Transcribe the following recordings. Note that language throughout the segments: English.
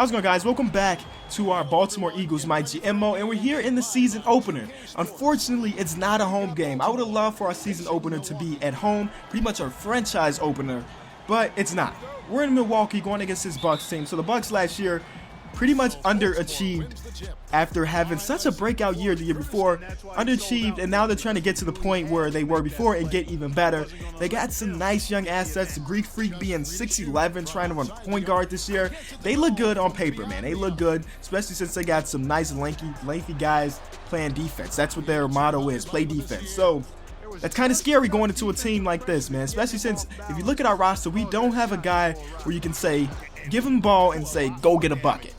How's it going, guys? Welcome back to our Baltimore Eagles MyGM mode, and we're here in the season opener. Unfortunately, it's not a home game. I would have loved for our season opener to be at home, pretty much our franchise opener, but it's not. We're in Milwaukee going against this Bucks team. So the Bucks last year pretty much underachieved after having such a breakout year the year before. Underachieved, and now they're trying to get to the point where they were before and get even better. They got some nice young assets. The Greek Freak being 6'11", trying to run point guard this year. They look good on paper, man. They look good, especially since they got some nice lengthy guys playing defense. That's what their motto is, play defense. So that's kind of scary going into a team like this, man, especially since if you look at our roster, we don't have a guy where you can say, give him the ball and say, go get a bucket.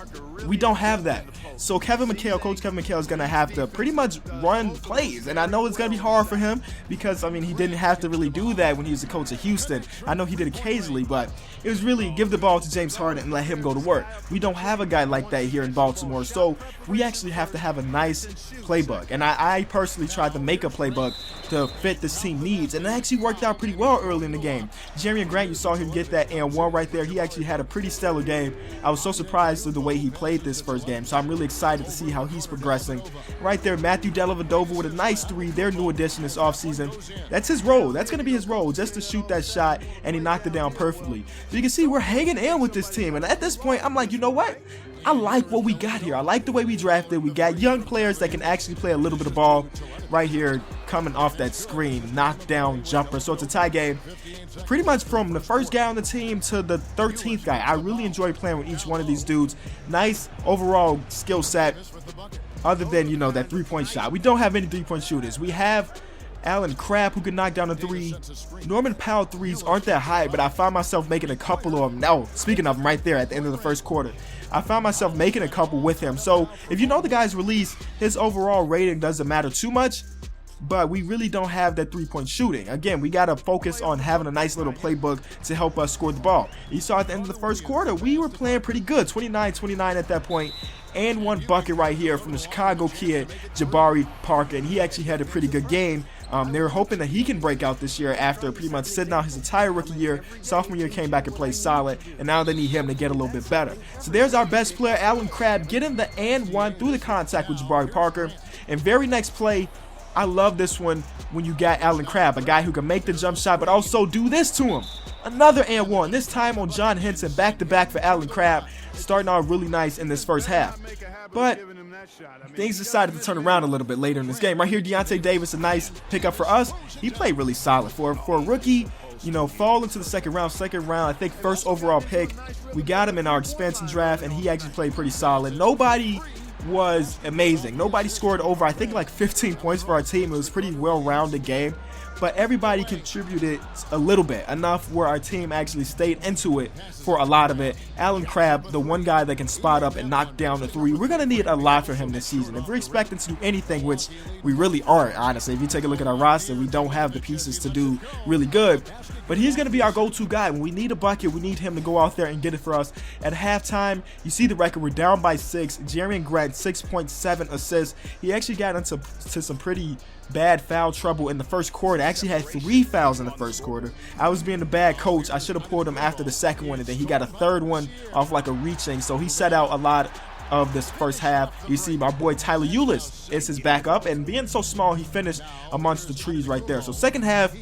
We don't have that. So Coach Kevin McHale is going to have to pretty much run plays. And I know it's going to be hard for him because, I mean, he didn't have to really do that when he was the coach of Houston. I know he did occasionally, but it was really give the ball to James Harden and let him go to work. We don't have a guy like that here in Baltimore. So we actually have to have a nice playbook. And I personally tried to make a playbook to fit this team needs. And it actually worked out pretty well early in the game. Jeremy Grant, you saw him get that and one right there. He actually had a pretty stellar game. I was so surprised with the way he played this first game. So I'm really excited to see how he's progressing. Right there, Matthew Dellavedova with a nice three, their new addition this offseason. That's his role. That's going to be his role, just to shoot that shot, and he knocked it down perfectly. So you can see we're hanging in with this team. And at this point, I'm like, you know what? I like what we got here. I like the way we drafted. We got young players that can actually play a little bit of ball right here coming off that screen, knockdown jumper. So it's a tie game. Pretty much from the first guy on the team to the 13th guy. I really enjoy playing with each one of these dudes. Nice overall skill set other than, you know, that three-point shot. We don't have any three-point shooters. We have Allen Crabbe, who can knock down a three. Norman Powell threes aren't that high, but I found myself making a couple of them. No, speaking of them right there at the end of the first quarter, I found myself making a couple with him. So if you know the guy's release, his overall rating doesn't matter too much, but we really don't have that three-point shooting. Again, we got to focus on having a nice little playbook to help us score the ball. You saw at the end of the first quarter, we were playing pretty good, 29-29 at that point, and one bucket right here from the Chicago kid, Jabari Parker, and he actually had a pretty good game. They were hoping that he can break out this year after pretty much sitting out his entire rookie year. Sophomore year came back and played solid, and now they need him to get a little bit better. So there's our best player, Allen Crabbe, getting the and one through the contact with Jabari Parker. And very next play, I love this one when you got Allen Crabbe, a guy who can make the jump shot but also do this to him. Another and one, this time on John Henson, back-to-back for Allen Crabbe, starting off really nice in this first half. But things decided to turn around a little bit later in this game. Right here, Deontay Davis, a nice pickup for us. He played really solid for a rookie. You know, fall into the second round, I think first overall pick. We got him in our expansion draft, and he actually played pretty solid. Nobody was amazing. Nobody scored over, I think, like 15 points for our team. It was a pretty well-rounded game, but everybody contributed a little bit, enough where our team actually stayed into it for a lot of it. Allen Crabbe, the one guy that can spot up and knock down the three, we're going to need a lot from him this season. If we're expecting to do anything, which we really aren't, honestly. If you take a look at our roster, we don't have the pieces to do really good, but he's going to be our go-to guy. When we need a bucket, we need him to go out there and get it for us. At halftime, you see the record, we're down by 6. Jeremy Grant, 6.7 assists. He actually got into some pretty bad foul trouble in the first quarter. I actually had 3 fouls in the first quarter. I was being a bad coach. I should have pulled him after the second one, and then he got a third one off like a reaching. So he set out a lot of this first half. You see my boy Tyler Ulis is his backup, and being so small, he finished amongst the trees right there. So second half,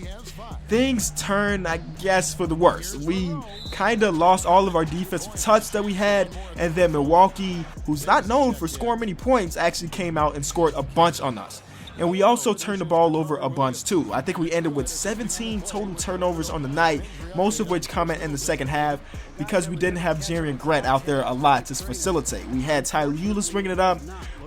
things turned, I guess, for the worse. We kind of lost all of our defensive touch that we had, and then Milwaukee, who's not known for scoring many points, actually came out and scored a bunch on us. And we also turned the ball over a bunch too. I think we ended with 17 total turnovers on the night, most of which come in the second half because we didn't have Jeremy Grant out there a lot to facilitate. We had Tyler Ulis bringing it up.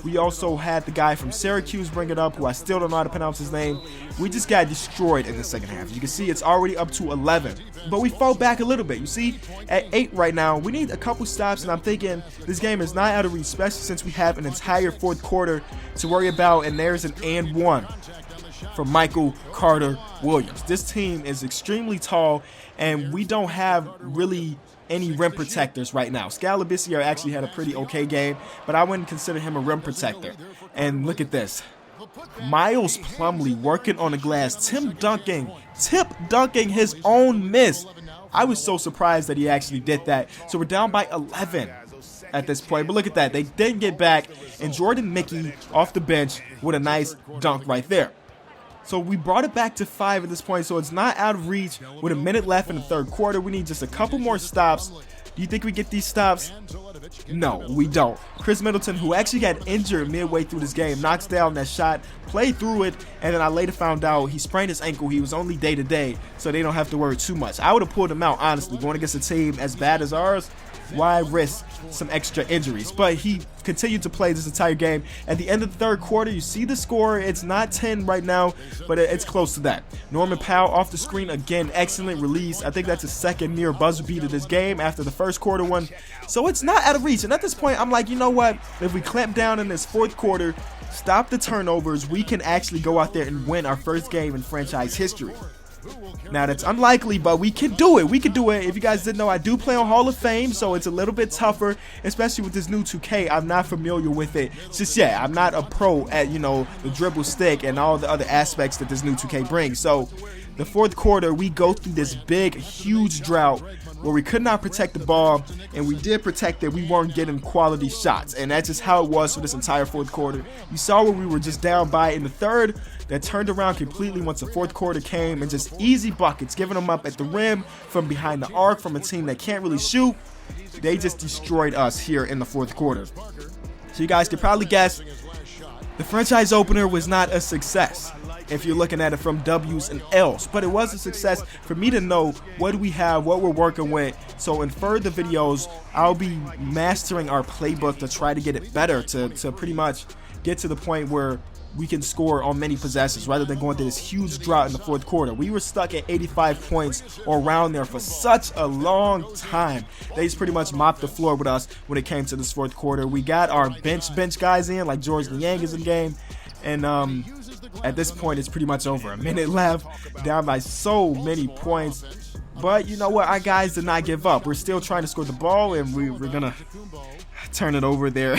We also had the guy from Syracuse bring it up, who I still don't know how to pronounce his name. We just got destroyed in the second half. You can see it's already up to 11, but we fell back a little bit. You see, at 8 right now, we need a couple stops, and I'm thinking this game is not out of reach, especially since we have an entire fourth quarter to worry about, and there's an and one from Michael Carter Williams. This team is extremely tall, and we don't have really any rim protectors right now. Scalabicier actually had a pretty okay game, but I wouldn't consider him a rim protector. And look at this. Miles Plumlee working on the glass. Tip dunking his own miss. I was so surprised that he actually did that. So we're down by 11. at this point. But look at that. They didn't get back, and Jordan Mickey off the bench with a nice dunk right there. So we brought it back to 5 at this point, so it's not out of reach with a minute left in the third quarter. We need just a couple more stops. Do you think we get these stops? No, we don't. Chris Middleton, who actually got injured midway through this game, knocks down that shot, played through it, and then I later found out he sprained his ankle. He was only day-to-day, so they don't have to worry too much. I would have pulled him out, honestly. Going against a team as bad as ours, why risk some extra injuries? But he continued to play this entire game. At the end of the third quarter, you see the score. It's not 10 right now, but it's close to that. Norman Powell off the screen again. Excellent release. I think that's his second near buzzer beat of this game after the first quarter one. So it's not out of reach. And at this point, I'm like, you know what? If we clamp down in this fourth quarter, stop the turnovers, we can actually go out there and win our first game in franchise history. Now, that's unlikely, but we can do it. We can do it. If you guys didn't know, I do play on Hall of Fame, so it's a little bit tougher, especially with this new 2K. I'm not familiar with it just yet. I'm not a pro at, you know, the dribble stick and all the other aspects that this new 2K brings. So the fourth quarter, we go through this big, huge drought where we could not protect the ball, and we did protect it. We weren't getting quality shots, and that's just how it was for this entire fourth quarter. You saw where we were just down by in the third. That turned around completely once the fourth quarter came, and just easy buckets, giving them up at the rim from behind the arc from a team that can't really shoot. They just destroyed us here in the fourth quarter. So you guys can probably guess the franchise opener was not a success if you're looking at it from W's and L's, but it was a success for me to know what do we have, what we're working with. So in further videos, I'll be mastering our playbook to try to get it better, to pretty much get to the point where we can score on many possessions rather than going through this huge drought in the fourth quarter. We were stuck at 85 points or around there for such a long time. They just pretty much mopped the floor with us when it came to this fourth quarter. We got our bench guys in, like George Niang is in the game, and at this point it's pretty much over. A minute left, down by so many points. But you know what, our guys did not give up. We're still trying to score the ball, and we're gonna turn it over there.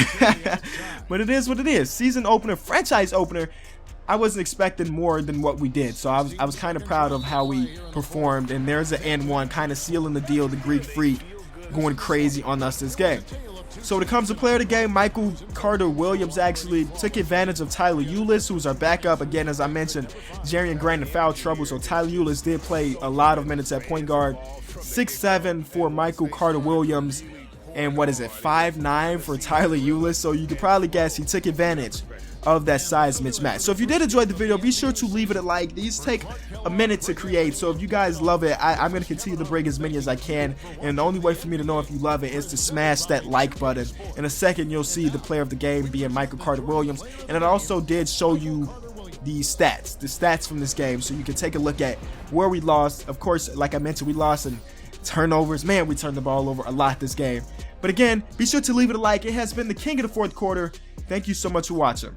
But it is what it is. Season opener, franchise opener. I wasn't expecting more than what we did, so I was kind of proud of how we performed. And there's an N1 kind of sealing the deal. The Greek Freak going crazy on us this game. So when it comes to player of the game, Michael Carter-Williams actually took advantage of Tyler Ulis, who's our backup. Again, as I mentioned, Jarian Grant in foul trouble, so Tyler Ulis did play a lot of minutes at point guard. 6'7" for Michael Carter-Williams, and what is it, 5'9" for Tyler Ulis. So you could probably guess he took advantage of that size mismatch. So if you did enjoy the video, be sure to leave it a like. These take a minute to create, so if you guys love it, I'm going to continue to bring as many as I can, and the only way for me to know if you love it is to smash that like button. In a second, you'll see the player of the game being Michael Carter-Williams, and it also did show you the stats from this game, so you can take a look at where we lost. Of course, like I mentioned, we lost in turnovers. Man, we turned the ball over a lot this game. But again, be sure to leave it a like. It has been the king of the fourth quarter. Thank you so much for watching.